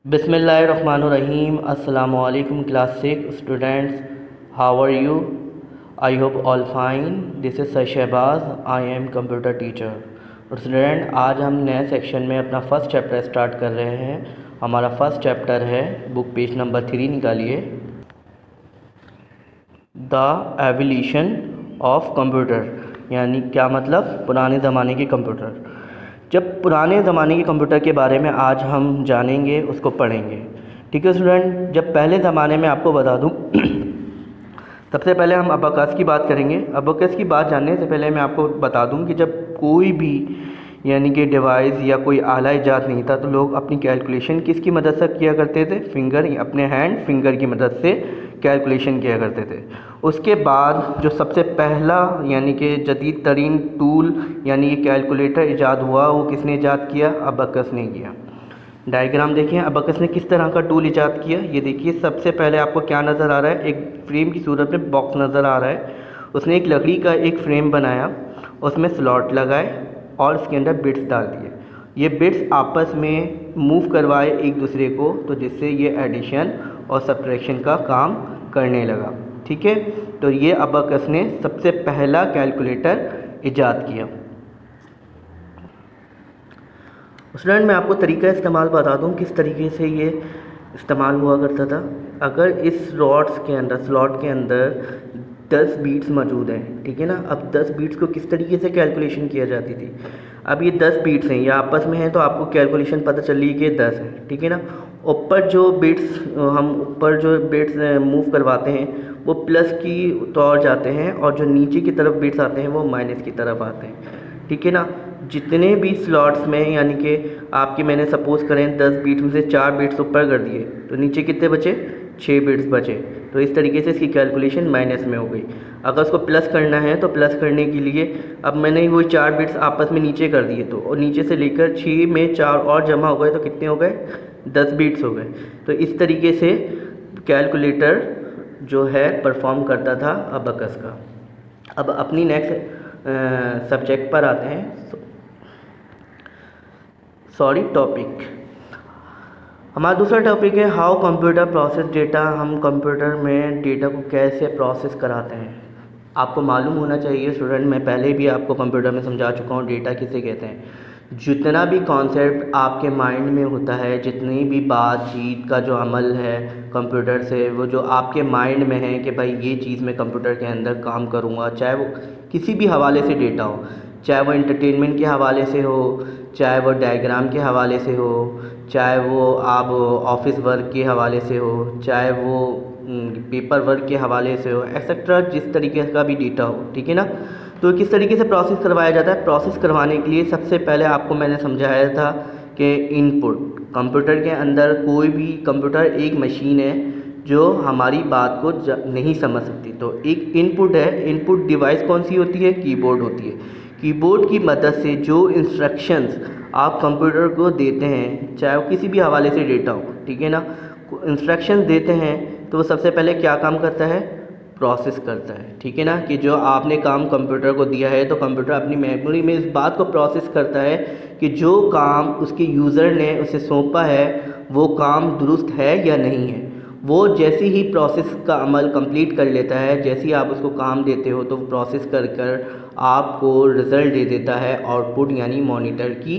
बिस्मिल्लाहिर्रहमानिर्रहीम। अस्सलामु अलैकुम class 6 students, how are you? I hope all fine. This is sir Shahbaz, I am computer teacher. और student, आज हम नए सेक्शन में अपना फर्स्ट चैप्टर स्टार्ट कर रहे हैं। हमारा फर्स्ट चैप्टर है, बुक पेज नंबर 3 निकालिए, द एवोल्यूशन ऑफ कंप्यूटर। यानी क्या मतलब? पुराने ज़माने के कंप्यूटर। जब पुराने ज़माने के कंप्यूटर के बारे में आज हम जानेंगे, उसको पढ़ेंगे। ठीक है स्टूडेंट। जब पहले ज़माने में आपको बता दूं सबसे पहले हम अबाकस की बात करेंगे। अबाकस की बात जानने से पहले मैं आपको बता दूं कि जब कोई भी यानी कि डिवाइस या कोई आला ईजाद नहीं था, तो लोग अपनी कैलकुलेशन किसकी मदद से किया करते थे? अपने हैंड फिंगर की मदद से कैलकुलेशन किया करते थे। उसके बाद जो सबसे पहला यानी कि जदीद तरीन टूल यानी कि कैलकुलेटर ईजाद हुआ, वो किसने ईजाद किया? अबाकस ने किया। डायग्राम देखिए, अबाकस ने किस तरह का टूल ईजाद किया। ये देखिए, सबसे पहले आपको क्या नज़र आ रहा है? एक फ्रेम की सूरत में बॉक्स नज़र आ रहा है। उसने एक लकड़ी का एक फ्रेम बनाया, उसमें स्लॉट लगाए और इसके अंदर बिट्स डाल दिए। ये बिट्स आपस में मूव करवाए एक दूसरे को, तो जिससे ये एडिशन और सब्ट्रैक्शन का काम करने लगा। ठीक है, तो ये अबाकस ने सबसे पहला कैलकुलेटर ईजाद किया। स्टूडेंट, मैं आपको तरीका इस्तेमाल बता दूं किस तरीके से ये इस्तेमाल हुआ करता था। अगर इस स्लॉट के अंदर 10 बीट्स मौजूद हैं, ठीक है ना। अब 10 बीट्स को किस तरीके से कैलकुलेशन किया जाती थी? अब ये 10 बीट्स हैं, ये आपस में हैं, तो आपको कैलकुलेशन पता चल रही है कि 10 है, ठीक है ना। ऊपर जो बिट्स मूव करवाते हैं वो प्लस की तौर जाते हैं, और जो नीचे की तरफ बिट्स आते हैं वो माइनस की तरफ आते हैं, ठीक है ना। जितने भी स्लॉट्स में यानी कि आपके मैंने सपोज़ करें 10 बीट्स में से 4 बिट्स ऊपर कर दिए, तो नीचे कितने बचे? 6 बिट्स बचे। तो इस तरीके से इसकी कैलकुलेशन माइनस में हो गई। अगर उसको प्लस करना है तो प्लस करने के लिए अब मैंने वो 4 बिट्स आपस में नीचे कर दिए, तो और नीचे से लेकर 6 में 4 और जमा हो गए, तो कितने हो गए? 10 बिट्स हो गए। तो इस तरीके से कैलकुलेटर जो है परफॉर्म करता था अबाकस का। अब अपनी नेक्स्ट सब्जेक्ट पर आते हैं। टॉपिक हमारा दूसरा टॉपिक है हाउ कंप्यूटर प्रोसेस डेटा। हम कंप्यूटर में डेटा को कैसे प्रोसेस कराते हैं। आपको मालूम होना चाहिए स्टूडेंट, मैं पहले भी आपको कंप्यूटर में समझा चुका हूँ डेटा किसे कहते हैं। जितना भी कॉन्सेप्ट आपके माइंड में होता है, जितनी भी बातचीत का जो अमल है कंप्यूटर से, वो जो आपके माइंड में है कि भाई ये चीज़ मैं कंप्यूटर के अंदर काम करूँगा, चाहे वो किसी भी हवाले से डेटा हो, चाहे वो एंटरटेनमेंट के हवाले से हो, चाहे वो डायग्राम के हवाले से हो, चाहे वो आप ऑफिस वर्क के हवाले से हो, चाहे वो पेपर वर्क के हवाले से हो, एक्सेट्रा जिस तरीके का भी डेटा हो, ठीक है ना। तो किस तरीके से प्रोसेस करवाया जाता है? प्रोसेस करवाने के लिए सबसे पहले आपको मैंने समझाया था कि इनपुट, कंप्यूटर के अंदर कोई भी कंप्यूटर एक मशीन है जो हमारी बात को नहीं समझ सकती, तो एक इनपुट है। इनपुट डिवाइस कौन सी होती है? कीबोर्ड होती है। कीबोर्ड की मदद से जो इंस्ट्रक्शंस आप कंप्यूटर को देते हैं, चाहे वो किसी भी हवाले से डेटा हो, ठीक है ना, इंस्ट्रक्शंस देते हैं, तो वो सबसे पहले क्या काम करता है? प्रोसेस करता है, ठीक है ना। कि जो आपने काम कंप्यूटर को दिया है, तो कंप्यूटर अपनी मेमोरी में इस बात को प्रोसेस करता है कि जो काम उसके यूज़र ने उसे सौंपा है वो काम दुरुस्त है या नहीं है। वो जैसे ही प्रोसेस का अमल कंप्लीट कर लेता है, जैसे ही आप उसको काम देते हो, तो प्रोसेस कर कर आपको रिज़ल्ट दे देता है आउटपुट यानी मॉनिटर की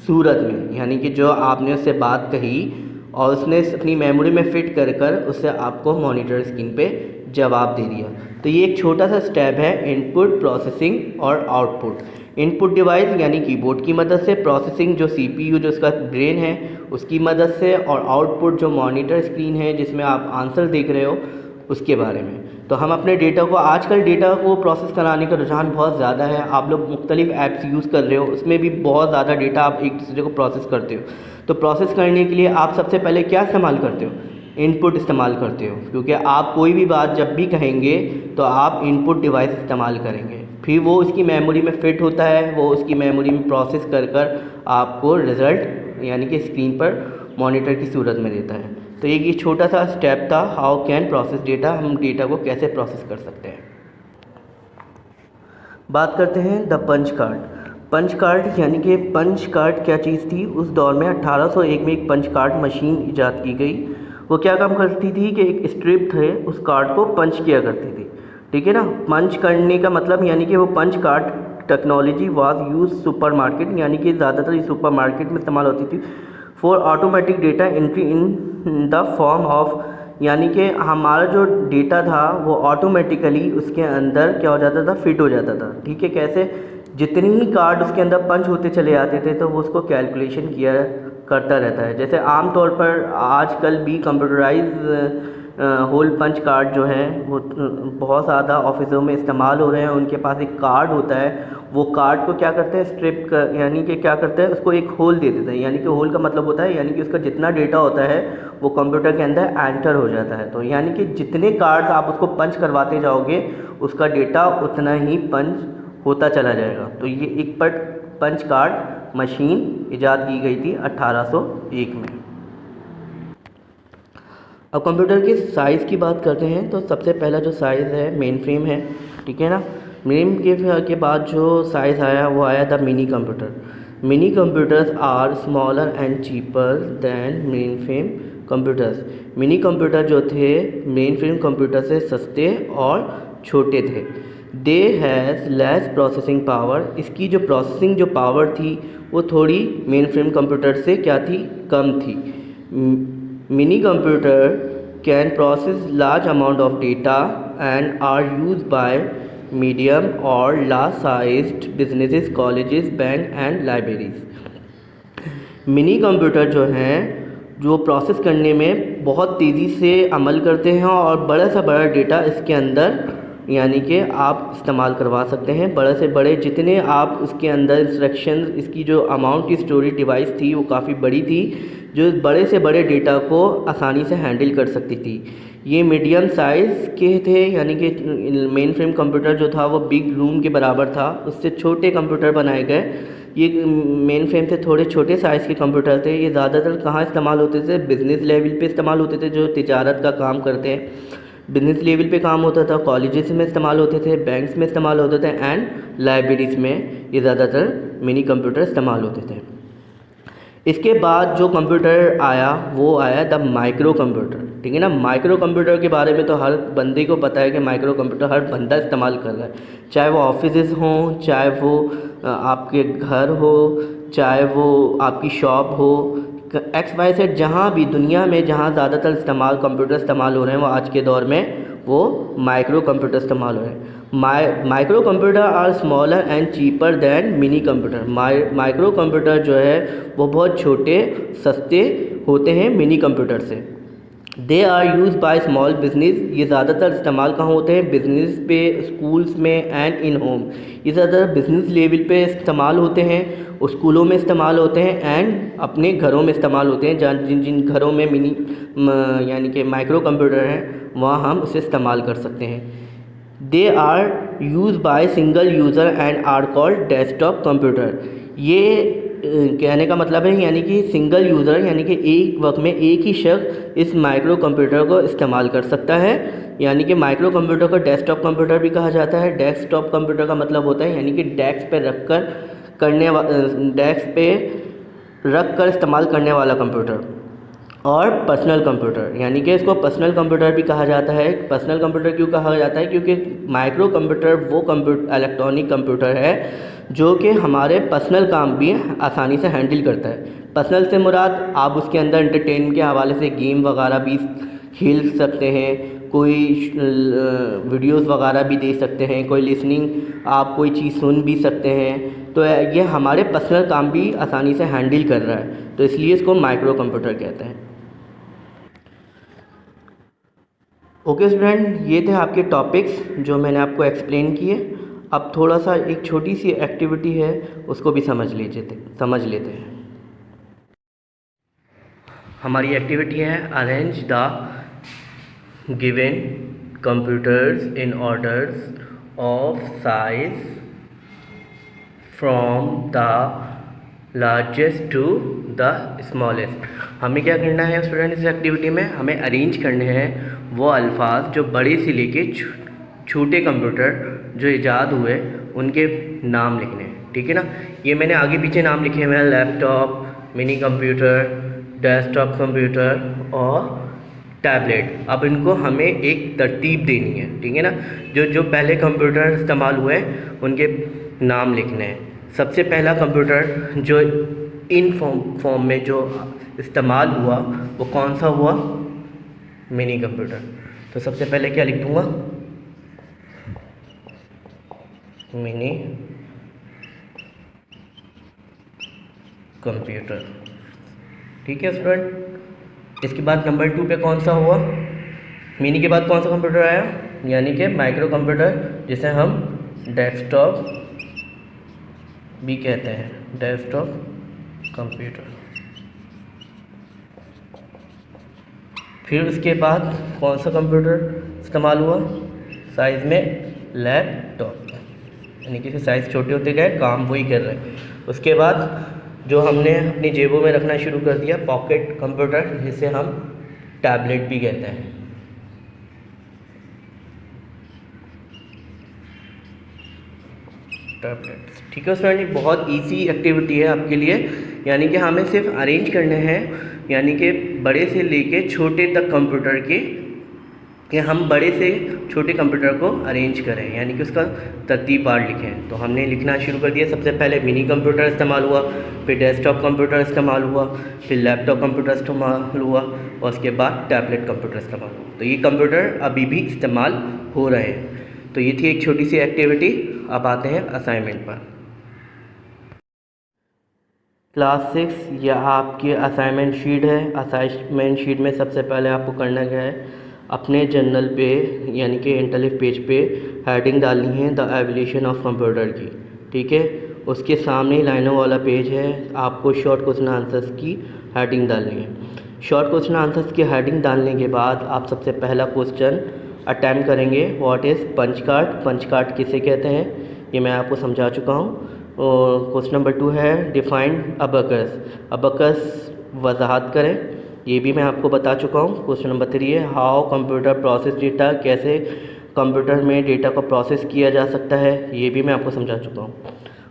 सूरत में। यानी कि जो आपने उससे बात कही और उसने अपनी मेमोरी में फ़िट कर कर उससे आपको मॉनिटर स्क्रीन पे जवाब दे दिया। तो ये एक छोटा सा स्टेप है इनपुट, प्रोसेसिंग और आउटपुट। इनपुट डिवाइस यानी कीबोर्ड की मदद से, प्रोसेसिंग जो सीपीयू जो उसका ब्रेन है उसकी मदद से, और आउटपुट जो मॉनिटर स्क्रीन है जिसमें आप आंसर देख रहे हो उसके बारे में। तो हम अपने डेटा को, आजकल डेटा को प्रोसेस कराने का रुझान बहुत ज़्यादा है। आप लोग मुख्तलिफ ऐप्स यूज़ कर रहे हो, उसमें भी बहुत ज़्यादा डेटा आप एक दूसरे को प्रोसेस करते हो। तो प्रोसेस करने के लिए आप सबसे पहले क्या इस्तेमाल करते हो? इनपुट इस्तेमाल करते हो, क्योंकि आप कोई भी बात जब भी कहेंगे तो आप इनपुट डिवाइस इस्तेमाल करेंगे। फिर वो उसकी मेमोरी में फ़िट होता है, वो उसकी मेमोरी में प्रोसेस कर कर आपको रिज़ल्ट यानी कि स्क्रीन पर मॉनिटर की सूरत में देता है। तो ये छोटा सा स्टेप था हाउ कैन प्रोसेस डेटा। हम डेटा को कैसे प्रोसेस कर सकते हैं। बात करते हैं the punch card. Punch card यानी कि पंच कार्ड क्या चीज़ थी? उस दौर में 1801 में एक पंच कार्ड मशीन इजाद की गई। वो क्या काम करती थी कि एक स्ट्रिप थे, उस कार्ड को पंच किया करती थी, ठीक है ना। पंच करने का मतलब यानी कि वो punch card technology was use supermarket, यानी कि ज़्यादातर ये सुपर मार्केट में इस्तेमाल होती थी for automatic data entry in the form of, यानी कि हमारा जो डेटा था वो ऑटोमेटिकली उसके अंदर क्या हो जाता था, फिट हो जाता था, ठीक है। कैसे? जितनी ही कार्ड उसके अंदर पंच होते चले आते थे तो वो उसको कैलकुलेशन किया करता रहता है। जैसे आमतौर पर आजकल भी कंप्यूटराइज होल पंच कार्ड जो हैं वो बहुत ज़्यादा ऑफिसों में इस्तेमाल हो रहे हैं। उनके पास एक कार्ड होता है, वो कार्ड को क्या करते हैं, स्ट्रिप कर, यानी कि क्या करते हैं, उसको एक होल दे देते हैं। यानी कि होल का मतलब होता है यानी कि उसका जितना डेटा होता है वो कंप्यूटर के अंदर एंटर हो जाता है। तो यानी कि जितने कार्ड्स आप उसको पंच करवाते जाओगे उसका डेटा उतना ही पंच होता चला जाएगा। तो ये एक पंच कार्ड मशीन इजाद की गई थी 1801 में। अब कंप्यूटर के साइज़ की बात करते हैं तो सबसे पहला जो साइज़ है मेन फ्रेम है, ठीक है ना। मेन के बाद जो साइज़ आया वो आया था mini computer. Mini computers are smaller and cheaper than mainframe computers. Mini computer जो थे मेन फ्रेम कंप्यूटर से सस्ते और छोटे थे। They has less processing power, इसकी जो प्रोसेसिंग जो पावर थी वो थोड़ी मेन फ्रेम कंप्यूटर से क्या थी, कम थी। Mini computer can process large amount of data and are use by medium और large sized businesses, colleges, bank and libraries. Mini computer जो हैं जो प्रोसेस करने में बहुत तेज़ी से अमल करते हैं और बड़ा से बड़ा डेटा इसके अंदर यानी कि आप इस्तेमाल करवा सकते हैं। बड़े से बड़े जितने आप उसके अंदर इंस्ट्रक्शंस, इसकी जो अमाउंट की स्टोरेज डिवाइस थी वो काफ़ी बड़ी थी, जो बड़े से बड़े डेटा को आसानी से हैंडल कर सकती थी। ये मीडियम साइज़ के थे, यानी कि मेन फ्रेम कंप्यूटर जो था वो बिग रूम के बराबर था, उससे छोटे कंप्यूटर बनाए गए। ये मेन फ्रेम से थोड़े छोटे साइज़ के कंप्यूटर थे। ये ज़्यादातर कहाँ इस्तेमाल होते थे? बिज़नेस लेवल पे इस्तेमाल होते थे, जो तिजारत का काम करते हैं बिज़नेस लेवल पे काम होता था। कॉलेजेस में इस्तेमाल होते थे, बैंक्स में इस्तेमाल होते थे एंड लाइब्रेरीज़ में ये ज़्यादातर मिनी कंप्यूटर इस्तेमाल होते थे। इसके बाद जो कंप्यूटर आया वो आया द माइक्रो कंप्यूटर, ठीक है ना। माइक्रो कंप्यूटर के बारे में तो हर बंदे को पता है कि माइक्रो कंप्यूटर हर बंदा इस्तेमाल कर रहा है, चाहे वो ऑफिसेज हों, चाहे वो आपके घर हो, चाहे वो आपकी शॉप हो, XYZ जहाँ भी दुनिया में जहाँ ज़्यादातर कंप्यूटर इस्तेमाल हो रहे हैं वो आज के दौर में वो माइक्रो कंप्यूटर इस्तेमाल हो रहे हैं। Micro computer are smaller and cheaper than mini computer. Micro computer जो है वो बहुत छोटे सस्ते होते हैं मिनी कंप्यूटर से। They are use by small business, ये ज़्यादातर इस्तेमाल कहाँ होते हैं? बिजनेस पे, स्कूल्स में एंड इन होम। ये ज़्यादातर बिजनेस लेवल पे इस्तेमाल होते हैं, स्कूलों में इस्तेमाल होते हैं एंड अपने घरों में इस्तेमाल होते हैं। जहाँ जिन जिन घरों में मिनी यानी कि माइक्रो कंप्यूटर हैं वहाँ हम उसे इस्तेमाल कर सकते हैं। They are use by single user and are called desktop computer. ये कहने का मतलब है यानी कि सिंगल यूज़र यानी कि एक वक्त में एक ही शख्स इस माइक्रो कंप्यूटर को इस्तेमाल कर सकता है। यानी कि माइक्रो कंप्यूटर को डेस्कटॉप कंप्यूटर भी कहा जाता है। डेस्कटॉप कंप्यूटर का मतलब होता है यानी कि डेस्क पे रख कर इस्तेमाल करने वाला कंप्यूटर। और पर्सनल कंप्यूटर यानी कि इसको पर्सनल कंप्यूटर भी कहा जाता है। पर्सनल कंप्यूटर क्यों कहा जाता है? क्योंकि माइक्रो कंप्यूटर वो इलेक्ट्रॉनिक कंप्यूटर है जो कि हमारे पर्सनल काम भी आसानी से हैंडल करता है। पर्सनल से मुराद आप उसके अंदर एंटरटेनमेंट के हवाले से गेम वगैरह भी खेल सकते हैं, कोई वीडियोस वगैरह भी देख सकते हैं, कोई लिसनिंग आप कोई चीज़ सुन भी सकते हैं। तो ये हमारे पर्सनल काम भी आसानी से हैंडल कर रहा है, तो इसलिए इसको माइक्रो कंप्यूटर कहते हैं। ओके स्टूडेंट, ये थे आपके टॉपिक्स जो मैंने आपको एक्सप्लेन किए। अब थोड़ा सा एक छोटी सी एक्टिविटी है उसको भी समझ लेते हैं। हमारी एक्टिविटी है arrange the given computers in orders of size from the largest to the smallest. हमें क्या करना है स्टूडेंट इस एक्टिविटी में? हमें अरेंज करने हैं वो अल्फाज जो बड़े से लेके छोटे कंप्यूटर जो इजाद हुए उनके नाम लिखने हैं। ठीक है ना। ये मैंने आगे पीछे नाम लिखे हुए हैं, laptop, mini computer, desktop computer और टैबलेट। अब इनको हमें एक तरतीब देनी है, ठीक है ना। जो जो पहले कंप्यूटर इस्तेमाल हुए उनके नाम लिखने हैं। सबसे पहला कंप्यूटर जो इन फॉर्म में जो इस्तेमाल हुआ वो कौन सा हुआ? Mini computer. तो सबसे पहले क्या लिख दूँगा? मिनी कंप्यूटर, ठीक है स्टूडेंट। इसके बाद नंबर 2 पे कौन सा हुआ? मिनी के बाद कौन सा कंप्यूटर आया? यानी कि माइक्रो कंप्यूटर, जिसे हम डेस्कटॉप भी कहते हैं, डेस्कटॉप कंप्यूटर। फिर उसके बाद कौन सा कंप्यूटर इस्तेमाल हुआ साइज़ में? लैपटॉप, यानी कि साइज़ छोटे होते गए, काम वही कर रहे हैं। उसके बाद जो हमने अपनी जेबों में रखना शुरू कर दिया, पॉकेट कंप्यूटर, जिसे हम टैबलेट भी कहते हैं। टैबलेट्स, ठीक है स्टूडेंट। बहुत इजी एक्टिविटी है आपके लिए, यानी कि हमें सिर्फ अरेंज करने हैं, यानी कि बड़े से लेके छोटे तक कंप्यूटर कि हम बड़े से छोटे कंप्यूटर को अरेंज करें, यानी कि उसका तरतीबवार लिखें। तो हमने लिखना शुरू कर दिया। सबसे पहले मिनी कंप्यूटर इस्तेमाल हुआ, फिर डेस्कटॉप कंप्यूटर इस्तेमाल हुआ, फिर लैपटॉप कंप्यूटर इस्तेमाल हुआ और उसके बाद टैबलेट कंप्यूटर इस्तेमाल हुआ। तो ये कंप्यूटर अभी भी इस्तेमाल हो रहे हैं। तो ये थी एक छोटी सी एक्टिविटी। अब आते हैं असाइनमेंट पर। क्लास 6 यह आपकी असाइनमेंट शीट है। असाइनमेंट शीट में सबसे पहले आपको करना क्या है? अपने जर्नल पे यानी कि इंटरलिफ पेज पे हेडिंग डालनी है द एवोल्यूशन ऑफ कंप्यूटर की, ठीक है। उसके सामने लाइनों वाला पेज है, आपको शॉर्ट क्वेश्चन आंसर्स की हेडिंग डालनी है। शॉर्ट क्वेश्चन आंसर्स की हेडिंग डालने के बाद आप सबसे पहला क्वेश्चन अटैम्प्ट करेंगे, what is punch card. Punch card किसे कहते हैं ये मैं आपको समझा चुका हूँ। और क्वेश्चन नंबर 2 है डिफाइन अबकस। अबकस वजाहत करें, ये भी मैं आपको बता चुका हूँ। क्वेश्चन नंबर 3 है हाउ कंप्यूटर प्रोसेस डेटा, कैसे कंप्यूटर में डेटा को प्रोसेस किया जा सकता है, ये भी मैं आपको समझा चुका हूँ।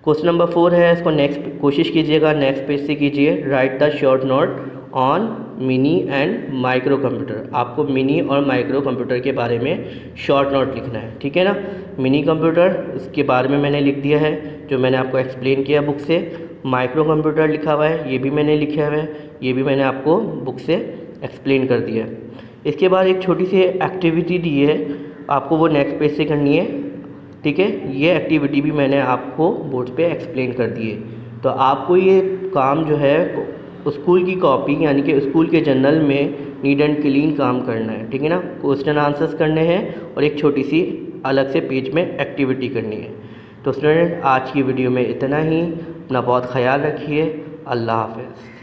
क्वेश्चन नंबर 4 है, इसको नेक्स्ट कोशिश कीजिएगा नेक्स्ट पेज से कीजिए। Right the short note on mini and micro computer. आपको मिनी और माइक्रो कंप्यूटर के बारे में शॉर्ट नोट लिखना है, ठीक है ना। मिनी कंप्यूटर इसके बारे में मैंने लिख दिया है, जो मैंने आपको एक्सप्लेन किया बुक से। माइक्रो कंप्यूटर लिखा हुआ है, ये भी मैंने लिखा हुआ है, ये भी मैंने आपको बुक से एक्सप्लेन कर दिया है। इसके बाद एक छोटी सी एक्टिविटी दी है, आपको वो नेक्स्ट पेज से करनी है, ठीक है। ये एक्टिविटी भी मैंने आपको बोर्ड पे एक्सप्लेन कर दी है। तो आपको ये काम जो है स्कूल की कॉपी यानी कि स्कूल के जर्नल में नीट एंड क्लीन काम करना है, ठीक है ना। क्वेश्चन आंसर्स करने हैं और एक छोटी सी अलग से पेज में एक्टिविटी करनी है। तो स्टूडेंट आज की वीडियो में इतना ही। अपना बहुत ख्याल रखिए। अल्लाह हाफ़िज़।